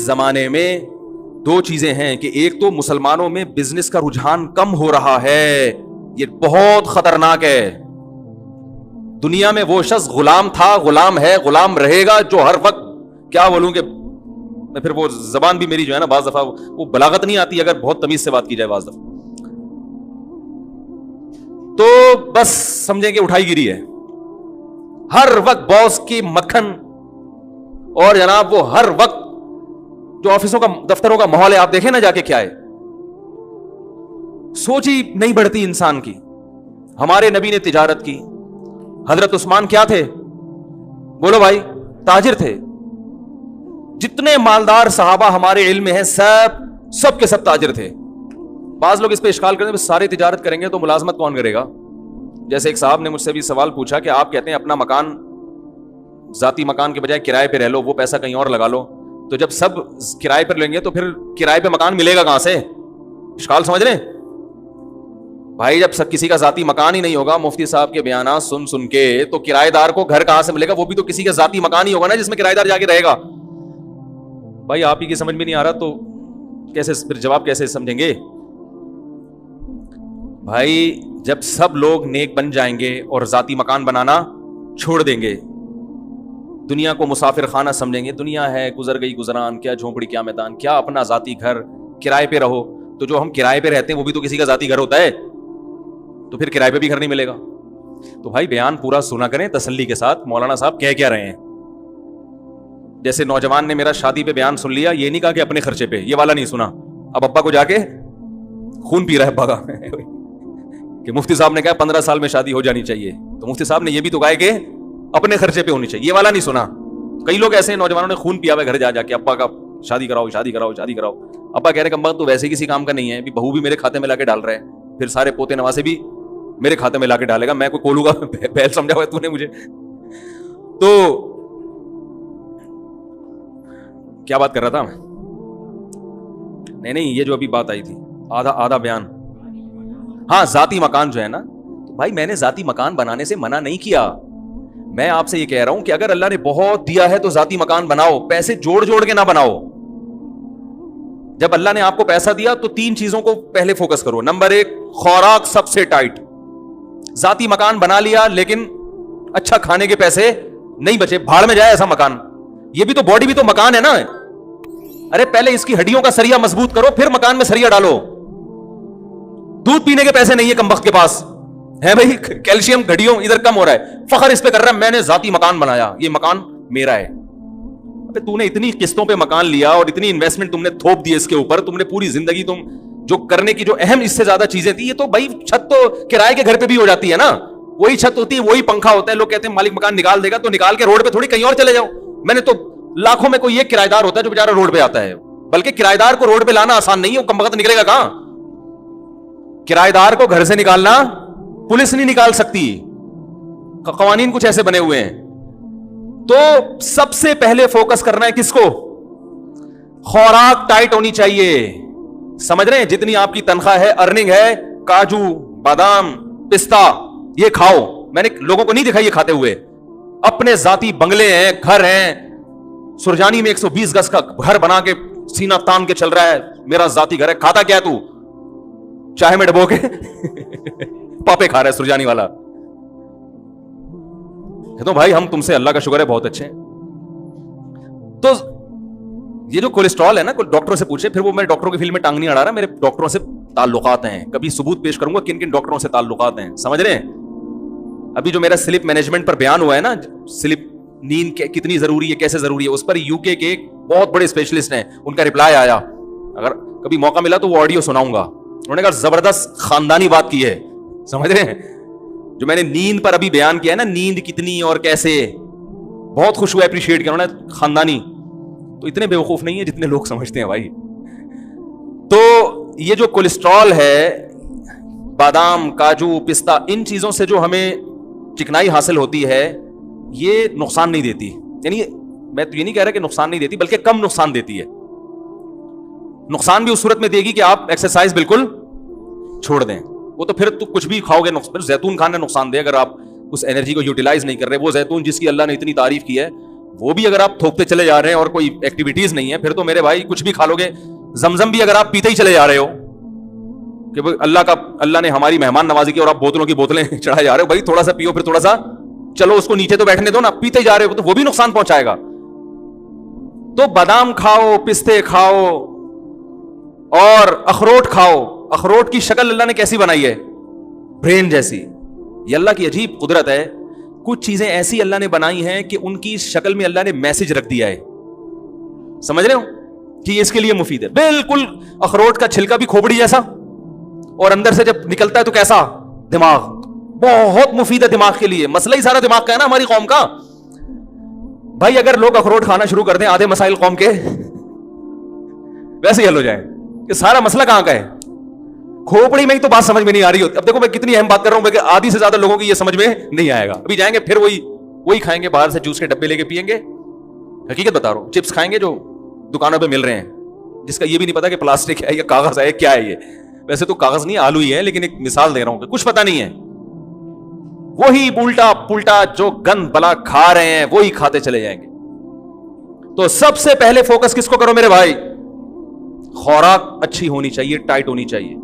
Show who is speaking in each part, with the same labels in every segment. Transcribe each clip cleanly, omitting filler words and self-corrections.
Speaker 1: زمانے میں دو چیزیں ہیں کہ ایک تو مسلمانوں میں بزنس کا رجحان کم ہو رہا ہے, یہ بہت خطرناک ہے. دنیا میں وہ شخص غلام تھا, غلام ہے, غلام رہے گا, جو ہر وقت کیا بولوں کہ میں پھر وہ زبان بھی میری جو ہے نا بعض دفعہ وہ بلاغت نہیں آتی اگر بہت تمیز سے بات کی جائے بعض دفعہ, تو بس سمجھیں کہ اٹھائی گیری ہے. ہر وقت باس کی مکھن, اور جناب وہ ہر وقت جو آفسوں کا دفتروں کا ماحول ہے آپ دیکھیں نا جا کے کیا ہے, سوچ ہی نہیں بڑھتی انسان کی. ہمارے نبی نے تجارت کی. حضرت عثمان کیا تھے؟ بولو بھائی, تاجر تھے. جتنے مالدار صحابہ ہمارے علم میں ہیں سب کے سب تاجر تھے. بعض لوگ اس پہ اشکال کرتے ہیں سارے تجارت کریں گے تو ملازمت کون کرے گا. جیسے ایک صاحب نے مجھ سے بھی سوال پوچھا کہ آپ کہتے ہیں اپنا مکان, ذاتی مکان کے بجائے کرائے پہ رہ لو, وہ پیسہ کہیں اور لگا لو, تو جب سب کرائے پر لیں گے تو پھر کرائے پہ مکان ملے گا کہاں سے؟ اشکال سمجھ رہے بھائی, جب سب کسی کا ذاتی مکان ہی نہیں ہوگا, مفتی صاحب کے بیانات سن کے, تو کرایہ دار کو گھر کہاں سے ملے گا؟ وہ بھی تو کسی کا ذاتی مکان ہی ہوگا نا جس میں کرایہ دار جا کے رہے گا. بھائی آپ ہی کی سمجھ میں نہیں آ رہا تو کیسے پھر جواب کیسے سمجھیں گے؟ بھائی جب سب لوگ نیک بن جائیں گے اور ذاتی مکان بنانا چھوڑ دیں گے, دنیا کو مسافر خانہ سمجھیں گے, دنیا ہے گزر گئی گزران, کیا جھونپڑی کیا میدان, کیا اپنا ذاتی گھر, کرائے پہ رہو. تو جو ہم کرائے پہ رہتے ہیں وہ بھی تو کسی کا ذاتی گھر ہوتا ہے, تو پھر کرائے پہ بھی گھر نہیں ملے گا. تو بھائی بیان پورا سنا کریں تسلی کے ساتھ, مولانا صاحب کہہ کیا رہے ہیں. جیسے نوجوان نے میرا شادی پہ بیان سن لیا, یہ نہیں کہا کہ اپنے خرچے پہ, یہ والا نہیں سنا. اب ابا کو جا کے خون پی رہا ہے ابا کا کہ مفتی صاحب نے کہا 15 سال میں شادی ہو جانی چاہیے, تو مفتی صاحب نے یہ بھی تو کہا کہ اپنے خرچے پہ ہونی چاہیے, یہ والا نہیں سنا. کئی لوگ ایسے ہیں نوجوانوں نے خون پیا ہوا گھر جا کے ابا کا شادی کراؤ شادی کراؤ شادی کراؤ. ابا کہہ رہے کہ ابا تو ویسے کسی کام کا نہیں ہے, بہو بھی میرے کھاتے میں لا کے ڈال رہے ہیں, پھر سارے پوتے نواسے بھی میرے کھاتے میں لا کے ڈالے گا, میں کوئی کولوں گا پہل سمجھا ہوا ہے تو نے مجھے. تو کیا بات کر رہا تھا میں؟ نہیں یہ جو ابھی بات آئی تھی آدھا بیان, ہاں ذاتی مکان جو ہے نا, تو بھائی میں نے ذاتی مکان بنانے سے منع نہیں کیا. میں آپ سے یہ کہہ رہا ہوں کہ اگر اللہ نے بہت دیا ہے تو ذاتی مکان بناؤ, پیسے جوڑ کے نہ بناؤ. جب اللہ نے آپ کو پیسہ دیا تو 3 چیزوں کو پہلے فوکس کرو. نمبر 1, خوراک سب سے ٹائٹ. ذاتی مکان بنا لیا لیکن اچھا کھانے کے پیسے نہیں بچے, بھاڑ میں جائے ایسا مکان. یہ بھی تو باڈی بھی تو مکان ہے نا. ارے پہلے اس کی ہڈیوں کا سریا مضبوط کرو, پھر مکان میں سریا ڈالو. دودھ پینے کے پیسے نہیں ہے کمبخت کے پاس ہے بھائی, کیلشیم ہڈیوں ادھر کم ہو رہا ہے, فخر اس پہ کر رہا ہے میں نے ذاتی مکان بنایا, یہ مکان میرا ہے. تو نے اتنی قسطوں پہ مکان لیا اور اتنی انویسٹمنٹ تم نے تھوپ دی اس کے اوپر, تم نے پوری زندگی تم جو کرنے کی جو اہم اس سے زیادہ چیزیں تھی, یہ تو بھائی چھت تو کرائے کے گھر پہ بھی ہو جاتی ہے نا, وہی چھت ہوتی ہے وہی پنکھا ہوتا ہے. لوگ کہتے ہیں مالک مکان نکال دے گا, تو نکال کے روڈ پہ تھوڑی کہیں اور چلے جاؤ. میں نے تو لاکھوں میں کوئی ایک کرایہ دار ہوتا ہے جو بیچارہ روڈ پہ آتا ہے, بلکہ کرایہ دار کو روڈ پہ لانا آسان نہیں ہے, وہ کم وقت نکلے گا کہاں. کرایہ دار کو گھر سے نکالنا پولیس نہیں نکال سکتی, قوانین کچھ ایسے بنے ہوئے ہیں. تو سب سے پہلے فوکس کرنا ہے کس کو؟ خوراک ٹائٹ ہونی چاہیے. سمجھ رہے ہیں؟ جتنی آپ کی تنخواہ ہے, ارننگ ہے, کاجو بادام پستہ یہ کھاؤ. میں نے لوگوں کو نہیں دکھا یہ کھاتے ہوئے. اپنے ذاتی بنگلے ہیں, گھر ہیں, سرجانی میں 120 گز کا گھر بنا کے سینہ تان کے چل رہا ہے, میرا ذاتی گھر ہے. کھاتا کیا ہے تو؟ چاہے میں ڈبو کے پاپے کھا رہا ہے سرجانی والا. تو بھائی ہم تم سے اللہ کا شکر ہے بہت اچھے ہیں. تو یہ جو کولیسٹرول ہے نا, ڈاکٹروں سے پوچھے, پھر وہ میں ڈاکٹروں کی فیلڈ میں ٹانگ نہیں اڑا رہا, میرے ڈاکٹروں سے تعلقات ہیں, کبھی ثبوت پیش کروں گا کن کن ڈاکٹروں سے تعلقات ہیں. سمجھ رہے ہیں؟ ابھی جو میرا سلپ مینجمنٹ پر بیان ہوا ہے نا, سلپ نیند کتنی ضروری ہے, کیسے ضروری ہے, اس پر یو کے ایک بہت بڑے اسپیشلسٹ ہیں, ان کا رپلائی آیا, اگر کبھی موقع ملا تو وہ آڈیو سناؤں گا. انہوں نے کہا زبردست خاندانی بات کی ہے. سمجھ رہے ہیں؟ جو میں نے نیند پر ابھی بیان کیا ہے نا, نیند کتنی اور کیسے, بہت خوش ہوا, اپریشیٹ کیا انہوں نے. خاندانی تو اتنے بیوقوف نہیں ہے جتنے لوگ سمجھتے ہیں بھائی. تو یہ جو کولیسٹرول ہے, بادام کاجو پستہ, ان چیزوں سے جو ہمیں چکنائی حاصل ہوتی ہے, یہ نقصان نہیں دیتی. یعنی میں تو یہ نہیں کہہ رہا کہ نقصان نہیں دیتی, بلکہ کم نقصان دیتی ہے. نقصان بھی اس صورت میں دے گی کہ آپ ایکسرسائز بالکل چھوڑ دیں. وہ تو پھر تو کچھ بھی کھاؤ گے, زیتون کھانا نقصان دے اگر آپ اس انرجی کو یوٹیلائز نہیں کر رہے. وہ زیتون جس کی اللہ نے اتنی تعریف کی ہے, وہ بھی اگر آپ تھوکتے چلے جا رہے ہیں اور کوئی ایکٹیویٹیز نہیں ہے پھر تو میرے بھائی کچھ بھی کھا لو گے. زمزم بھی اگر آپ پیتے ہی چلے جا رہے ہو کہ اللہ نے ہماری مہمان نوازی کی اور آپ بوتلوں کی بوتلیں چڑھائے جا رہے ہو, بھائی تھوڑا سا پیو, پھر تھوڑا سا چلو اس کو نیچے تو بیٹھنے دو نا, پیتے جا رہے ہو تو وہ بھی نقصان پہنچائے گا. تو بادام کھاؤ, پستے کھاؤ اور اخروٹ کھاؤ. اخروٹ کی شکل اللہ نے کیسی بنائی ہے؟ برین جیسی. یہ اللہ کی عجیب قدرت ہے. کچھ چیزیں ایسی اللہ نے بنائی ہیں کہ ان کی شکل میں اللہ نے میسج رکھ دیا ہے. سمجھ رہے ہو کہ اس کے لیے مفید ہے. بالکل اخروٹ کا چھلکا بھی کھوپڑی جیسا, اور اندر سے جب نکلتا ہے تو کیسا دماغ, بہت مفید ہے دماغ کے لیے. مسئلہ ہی سارا دماغ کا ہے نا ہماری قوم کا. بھائی اگر لوگ اخروٹ کھانا شروع کر دیں آدھے مسائل قوم کے ویسے ہی حل ہو جائیں. کہ سارا مسئلہ کہاں کا ہے؟ کھوپڑی میں ہی تو بات سمجھ میں نہیں آ رہی ہوتی. اب دیکھو میں کتنی اہم بات کر رہا ہوں کہ آدھی سے زیادہ لوگوں کی یہ سمجھ میں نہیں آئے گا. ابھی جائیں گے پھر وہی کھائیں گے, باہر سے جوس کے ڈبے لے کے پیئیں گے. حقیقت بتا رہا ہوں, چپس کھائیں گے جو دکانوں پہ مل رہے ہیں, جس کا یہ بھی نہیں پتا کہ پلاسٹک ہے یا کاغذ ہے, کیا ہے یہ. ویسے تو کاغذ نہیں, آلو ہی ہے, لیکن ایک مثال دے رہا ہوں کہ کچھ پتا نہیں ہے. وہی الٹا پلٹا جو گند بلا کھا رہے ہیں وہی کھاتے چلے جائیں گے. تو سب سے پہلے فوکس کس کو کرو میرے بھائی؟ خوراک اچھی ہونی چاہیے, ٹائٹ ہونی چاہیے,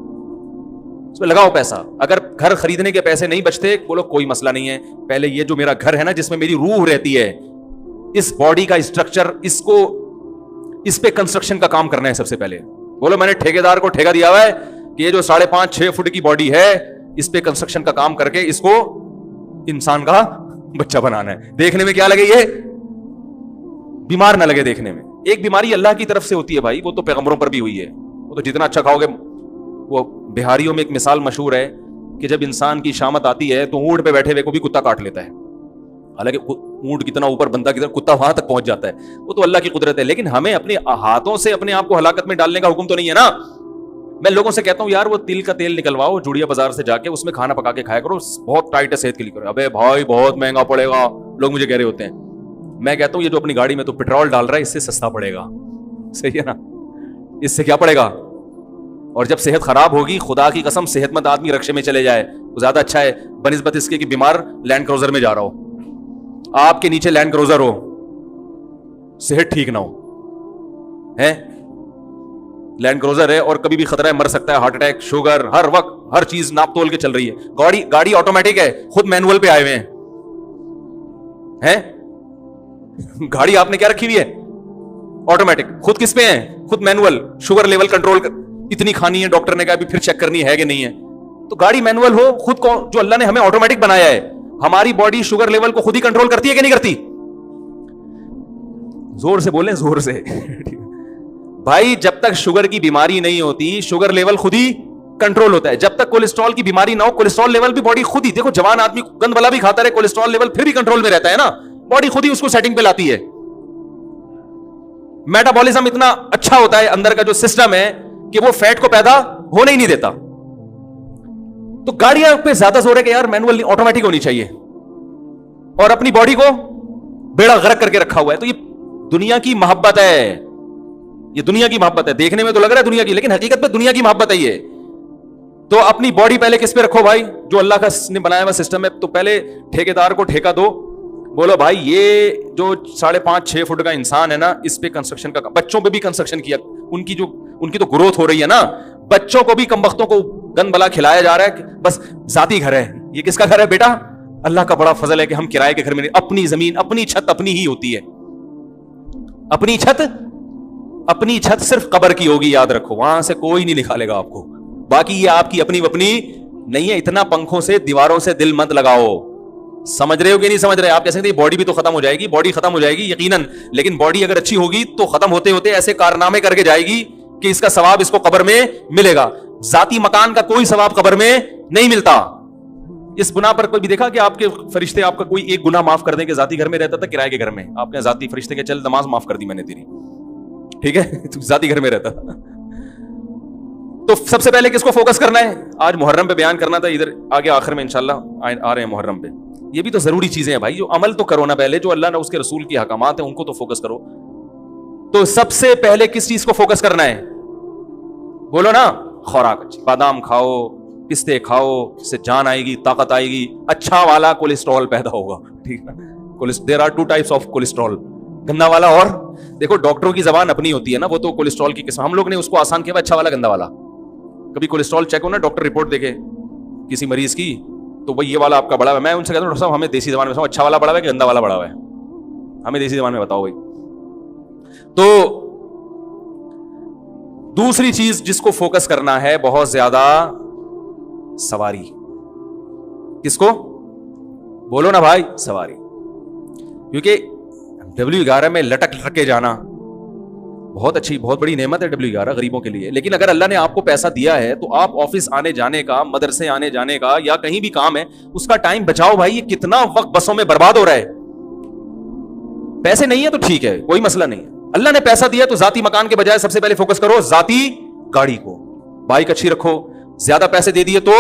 Speaker 1: اس میں لگاؤ پیسہ. اگر گھر خریدنے کے پیسے نہیں بچتے بولو کوئی مسئلہ نہیں ہے, پہلے یہ جو میرا گھر ہے نا جس میں میری روح رہتی ہے, اس باڈی کا اسٹرکچر, اس پہ کنسٹرکشن کا کام کرنا ہے سب سے پہلے. بولو میں نے ٹھیکیدار کو ٹھیکا دیا ہوا ہے کہ یہ جو 5.5-6 فٹ کی باڈی ہے اس پہ کنسٹرکشن کا کام کر کے اس کو انسان کا بچہ بنانا ہے. دیکھنے میں کیا لگے, یہ بیمار نہ لگے دیکھنے میں. ایک بیماری اللہ کی طرف سے ہوتی ہے بھائی, وہ تو پیغمبروں پر بھی ہوئی ہے. وہ تو جتنا اچھا کھاؤ گے. وہ بہاریوں میں ایک مثال مشہور ہے کہ جب انسان کی شامت آتی ہے تو اونٹ پہ بیٹھے ہوئے کو بھی کتا کاٹ لیتا ہے. حالانکہ اونٹ کتنا اوپر, بندہ کتنا, کتا وہاں تک پہنچ جاتا ہے. وہ تو اللہ کی قدرت ہے, لیکن ہمیں اپنے ہاتھوں سے اپنے آپ کو ہلاکت میں ڈالنے کا حکم تو نہیں ہے نا. میں لوگوں سے کہتا ہوں یار وہ تل کا تیل نکلواؤ جوڑیا بازار سے جا کے, اس میں کھانا پکا کے کھایا کرو, بہت ٹائٹ ہے صحت کے لیے کرو. ابے بھائی بہت مہنگا پڑے گا, لوگ مجھے کہہ رہے ہوتے ہیں. میں کہتا ہوں یہ جو اپنی گاڑی میں تو پیٹرول ڈال رہا ہے اس سے سستا پڑے گا. صحیح ہے نا, اس سے کیا پڑے گا. اور جب صحت خراب ہوگی, خدا کی قسم صحت مند آدمی رکشے میں چلے جائے وہ زیادہ اچھا ہے بنسبت اس کے کہ بیمار لینڈ کروزر میں جا رہا ہو. آپ کے نیچے لینڈ کروزر ہو, صحت ٹھیک نہ ہو, ہے لینڈ کروزر ہے اور کبھی بھی خطرہ ہے, مر سکتا ہے, ہارٹ اٹیک, شوگر, ہر وقت ہر چیز ناپ تول کے چل رہی ہے. گاڑی آٹومیٹک ہے, خود مینول پہ آئے ہوئے ہیں. گاڑی آپ نے کیا رکھی ہوئی ہے؟ آٹومیٹک. خود کس پہ ہیں؟ خود مینول. شوگر لیول کنٹرول اتنی کھانی ہے, ڈاکٹر نے کہا پھر چیک کرنی ہے کہ نہیں ہے. تو گاڑی مینول ہو, خود کو جو اللہ نے ہمیں آٹومیٹک بنایا ہے, ہماری باڈی شوگر لیول کو خود ہی کنٹرول کرتی ہے کہ نہیں کرتی؟ زور سے بولیں, زور سے. بھائی جب تک شوگر کی بیماری نہیں ہوتی شوگر لیول خود ہی کنٹرول ہوتا ہے. جب تک کولیسٹرول کی بیماری نہ ہو کولیسٹرول لیول بھی باڈی خود ہی, دیکھو جوان آدمی گند بلا بھی کھاتا رہے کولیسٹرول لیول پھر بھی کنٹرول میں رہتا ہے نا, باڈی خود ہی اس کو سیٹنگ پہ لاتی ہے. میٹابولزم اتنا اچھا ہوتا ہے اندر کا جو سسٹم ہے کہ وہ فیٹ کو پیدا ہونے ہی نہیں دیتا. تو گاڑیاں پہ زیادہ زور ہے کہ یار مینول آٹومیٹک ہونی چاہیے, اور اپنی باڈی کو بیڑا غرق کر کے رکھا ہوا ہے. تو یہ دنیا کی محبت ہے, یہ دنیا کی محبت ہے. دیکھنے میں تو لگ رہا ہے دنیا کی, لیکن حقیقت میں دنیا کی محبت ہے یہ. تو اپنی باڈی پہلے کس پہ رکھو بھائی؟ جو اللہ کا نے بنایا ہوا سسٹم ہے. تو پہلے ٹھیکیدار کو ٹھیکا دو, بولو بھائی یہ جو 5.5-6 فٹ کا انسان ہے نا اس پہ کنسٹرکشن کا, بچوں پہ بھی کنسٹرکشن کیا. ان کی تو گروتھ ہو رہی ہے نا, بچوں کو بھی کمبختوں کو گند بلا کھلایا جا رہا ہے. بس ذاتی گھر ہے, یہ کس کا گھر ہے بیٹا؟ اللہ کا بڑا فضل ہے کہ ہم کرائے کے گھر میں نہیں. اپنی زمین, اپنی چھت اپنی ہی ہوتی ہے. اپنی چھت صرف قبر کی ہوگی, یاد رکھو, وہاں سے کوئی نہیں نکالے گا آپ کو. باقی یہ آپ کی اپنی نہیں ہے. اتنا پنکھوں سے دیواروں سے دل مت لگاؤ. سمجھ رہے ہو کہ نہیں سمجھ رہے؟ آپ کہہ سکتے ہیں باڈی بھی تو ختم ہو جائے گی, باڈی ختم ہو جائے گی یقیناً, لیکن باڈی اگر اچھی ہوگی تو ختم ہوتے ہوتے ایسے کارنامے کر کے جائے گی کہ اس کا ثواب اس کو قبر میں ملے گا. ذاتی مکان کا کوئی ثواب قبر میں نہیں ملتا. اس بنا پر کوئی بھی دیکھا کہ آپ کے فرشتے آپ کا کوئی ایک گناہ معاف کر دیں کہ ذاتی گھر میں رہتا تھا کرائے کے گھر میں, آپ نے ذاتی فرشتے کے چل نماز معاف کر دی میں نے تیری, ٹھیک ہے, تو ذاتی گھر میں رہتا تھا. تو سب سے پہلے کس کو فوکس کرنا ہے؟ آج محرم پہ بیان کرنا تھا, ادھر آگے آخر میں انشاءاللہ آ رہے ہیں محرم پہ. یہ بھی تو ضروری چیزیں ہیں بھائی, جو عمل تو کرو نا پہلے, جو اللہ نے اس کے رسول کی احکامات ہیں ان کو تو فوکس کرو. تو سب سے پہلے کس چیز کو فوکس کرنا ہے؟ بولو نا, خوراک اچھی. بادام کھاؤ, پستے کھاؤ, اس سے جان آئے گی, طاقت آئے گی, اچھا والا کولیسٹرول پیدا ہوگا, ٹھیک ہے. There are 2 types of cholesterol. گندا والا. اور دیکھو ڈاکٹروں کی زبان اپنی ہوتی ہے نا, وہ تو کولیسٹرول کی قسم, ہم لوگ نے اس کو آسان کیا اچھا والا گندا والا. کبھی کولیسٹرول چیک ہو نا, ڈاکٹر رپورٹ دیکھے کسی مریض کی, تو بھائی یہ والا آپ کا بڑا ہے. میں ان سے کہتا ہوں ڈاکٹر صاحب ہمیں دیسی زبان میں اچھا والا بڑا ہے کہ گندا والا بڑا ہے, ہمیں دیسی زبان میں بتاؤ بھائی. تو دوسری چیز جس کو فوکس کرنا ہے بہت زیادہ, سواری. کس کو بولو نا بھائی, سواری. کیونکہ W11 میں لٹک لٹک کے جانا بہت اچھی بہت بڑی نعمت ہے W11 غریبوں کے لیے. لیکن اگر اللہ نے آپ کو پیسہ دیا ہے تو آپ آفس آنے جانے کا, مدرسے آنے جانے کا, یا کہیں بھی کام ہے اس کا ٹائم بچاؤ بھائی. یہ کتنا وقت بسوں میں برباد ہو رہا ہے. پیسے نہیں ہے تو ٹھیک ہے, کوئی مسئلہ نہیں ہے. اللہ نے پیسہ دیا تو ذاتی مکان کے بجائے سب سے پہلے فوکس کرو ذاتی گاڑی کو. بائک اچھی رکھو. زیادہ پیسے دے دیے تو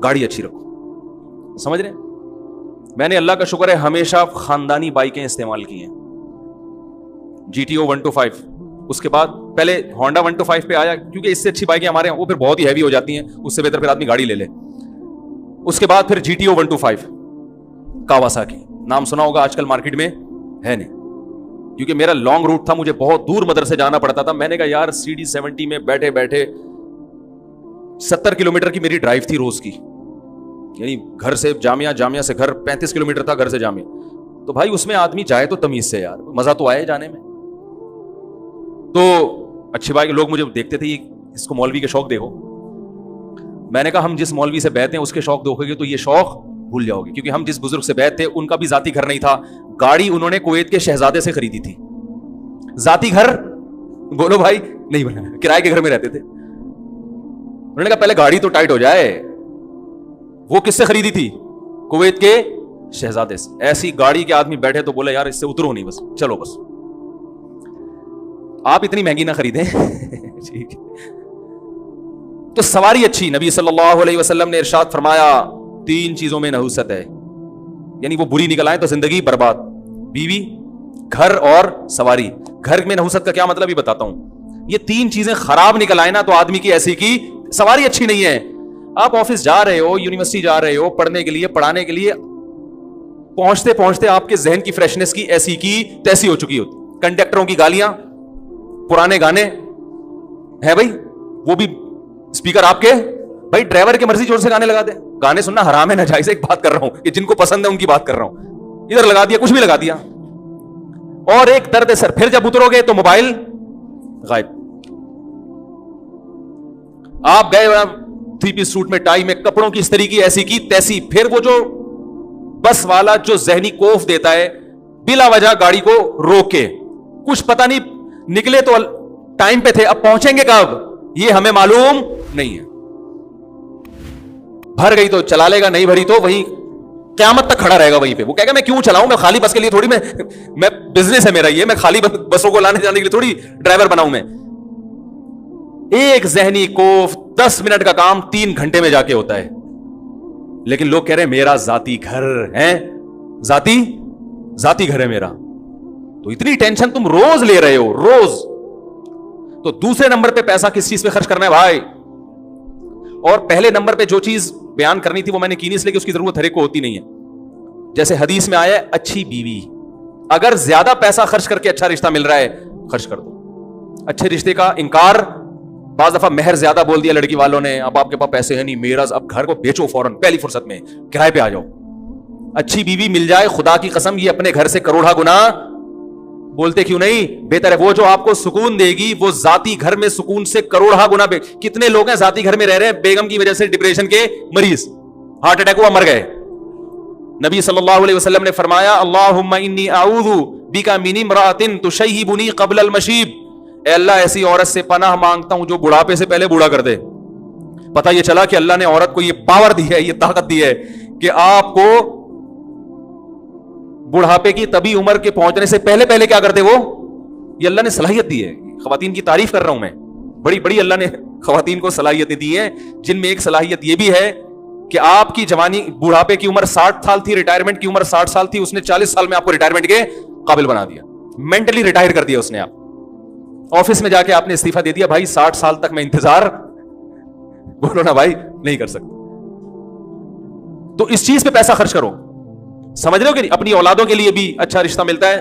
Speaker 1: گاڑی اچھی رکھو. سمجھ رہے ہیں؟ میں نے اللہ کا شکر ہے ہمیشہ خاندانی بائکیں استعمال کی ہیں. GTO 125, اس کے بعد پہلے ہونڈا 125 پہ آیا کیونکہ اس سے اچھی بائکیں ہمارے وہ پھر بہت ہی ہیوی ہو جاتی ہیں, اس سے بہتر پھر آدمی گاڑی لے لے. اس کے بعد پھر GTO 125 کاواساکی, نام سنا ہوگا, آج کل مارکیٹ میں ہے نہیں. کیونکہ میرا لانگ روٹ تھا, مجھے بہت دور مدرسے جانا پڑتا تھا. میں نے کہا یار CD70 میں بیٹھے بیٹھے 70 کلومیٹر کی میری ڈرائیو تھی روز کی, یعنی گھر سے جامعہ, جامعہ سے گھر 35 کلومیٹر تھا, گھر سے جامعہ. تو بھائی اس میں آدمی جائے تو تمیز سے یار, مزہ تو آئے جانے میں. تو اچھی بات, لوگ مجھے دیکھتے تھے اس کو مولوی کے شوق دیکھو. میں نے کہا ہم جس مولوی سے بیعت ہیں اس کے شوق دیکھو گے تو یہ شوق بھول جاؤ گے. کیونکہ ہم جس بزرگ سے بیعت تھے ان کا بھی ذاتی گھر نہیں تھا, گاڑی انہوں نے کویت کے شہزادے سے خریدی تھی. ذاتی گھر بولو بھائی نہیں بنا, کرائے کے گھر میں رہتے تھے. انہوں نے کہا پہلے گاڑی تو ٹائٹ ہو جائے. وہ کس سے خریدی تھی؟ کویت کے شہزادے سے. ایسی گاڑی کے آدمی بیٹھے تو بولے یار اس سے اترو نہیں, بس چلو بس. آپ اتنی مہنگی نہ خریدیں. ٹھیک. تو سواری اچھی. نبی صلی اللہ علیہ وسلم نے ارشاد فرمایا 3 چیزوں میں نحوست ہے, یعنی وہ بری نکل آئے تو زندگی برباد. بیوی, گھر اور سواری. گھر میں نحوست کا کیا مطلب یہ بتاتا ہوں. یہ 3 چیزیں خراب نکل آئے نا تو آدمی کی ایسی کی سواری اچھی نہیں ہے. آپ آفس جا رہے ہو, یونیورسٹی جا رہے ہو پڑھنے کے لیے, پڑھانے کے لیے, پہنچتے پہنچتے آپ کے ذہن کی فریشنس کی ایسی کی تیسی ہو چکی ہوتی. کنڈکٹروں کی گالیاں, پرانے گانے ہیں بھائی, وہ بھی اسپیکر آپ کے, بھائی ڈرائیور کے مرضی جوڑ سے گانے لگا دے. گانے سننا حرام ہے, ناجائز ہے. ایک بات کر رہا ہوں کہ جن کو پسند ہے ان کی بات کر رہا ہوں. ادھر لگا دیا, کچھ بھی لگا دیا. اور ایک درد سر, پھر جب اترو گے تو موبائل غائب. آپ گئے 3 پیس سوٹ میں, ٹائی میں, کپڑوں کی استری کی ایسی کی تیسی. پھر وہ جو بس والا جو ذہنی کوف دیتا ہے بلا وجہ گاڑی کو روک کے, کچھ پتہ نہیں, نکلے تو ٹائم پہ تھے, اب پہنچیں گے کب یہ ہمیں معلوم نہیں ہے. بھر گئی تو چلا لے گا, نہیں بھری تو وہی قیامت تک کھڑا رہے گا وہیں پہ. وہ کہے گا میں کیوں چلاؤں, میں خالی بس کے لیے تھوڑی, میں بزنس ہے میرا یہ, میں خالی بسوں کو لانے جانے کے لیے تھوڑی ڈرائیور بناؤں میں. ایک ذہنی کوف 10 منٹ کا کام 3 گھنٹے میں جا کے ہوتا ہے. لیکن لوگ کہہ رہے ہیں میرا ذاتی گھر ہے, ذاتی گھر ہے میرا. تو اتنی ٹینشن تم روز لے رہے ہو, روز. تو دوسرے نمبر پہ پیسہ کس چیز پہ خرچ کرنا ہے بھائی؟ اور پہلے نمبر پہ جو چیز بیان کرنی تھی وہ میں نے کی نہیں, اس لیے کہ اس کی ضرورت ہر ایک کو ہوتی نہیں ہے. جیسے حدیث میں آیا ہے اچھی بیوی. اگر زیادہ پیسہ خرچ کر کے اچھا رشتہ مل رہا ہے خرچ کر دو. اچھے رشتے کا انکار, بعض دفعہ مہر زیادہ بول دیا لڑکی والوں نے, اب آپ کے پاس پیسے ہیں نہیں, میرا اب گھر کو بیچو فوراً پہلی فرصت میں, کرائے پہ آ جاؤ. اچھی بیوی مل جائے, خدا کی قسم یہ اپنے گھر سے کروڑا گنا, بولتے کیوں نہیں, بہتر ہے. وہ جو آپ کو سکون دے گی وہ ذاتی گھر میں سکون سے کروڑا گنا. کتنے لوگ ہیں ذاتی گھر میں رہ رہے ہیں, بیگم کی وجہ سے ڈپریشن کے مریض, ہارٹ اٹیک ہوا مر گئے. نبی صلی اللہ علیہ وسلم نے فرمایا اللہم انی اعوذ بک من امرأۃ تشیبنی قبل المشیب. اے اللہ ایسی عورت سے پناہ مانگتا ہوں جو بڑھاپے سے پہلے بوڑھا کر دے. پتہ یہ چلا کہ اللہ نے عورت کو یہ پاور دی ہے, یہ طاقت دی ہے کہ آپ کو بڑھاپے کی طبی عمر کے پہنچنے سے پہلے پہلے کیا کرتے, وہ یہ اللہ نے صلاحیت دی ہے. خواتین کی تعریف کر رہا ہوں میں, بڑی بڑی اللہ نے خواتین کو صلاحیتیں دی ہیں, جن میں ایک صلاحیت یہ بھی ہے کہ آپ کی جوانی, بڑھاپے کی عمر 60 سال تھی, ریٹائرمنٹ کی عمر 60 سال تھی, اس نے 40 سال میں آپ کو ریٹائرمنٹ کے قابل بنا دیا, مینٹلی ریٹائر کر دیا اس نے. آپ آفس میں جا کے آپ نے استعفیٰ دے دیا, بھائی 60 سال تک میں انتظار, بولو نا بھائی, نہیں کر سکتا. تو اس چیز پہ پیسہ خرچ کرو. سمجھ رہے ہو کہ نہیں؟ اپنی اولادوں کے لیے بھی اچھا رشتہ ملتا ہے.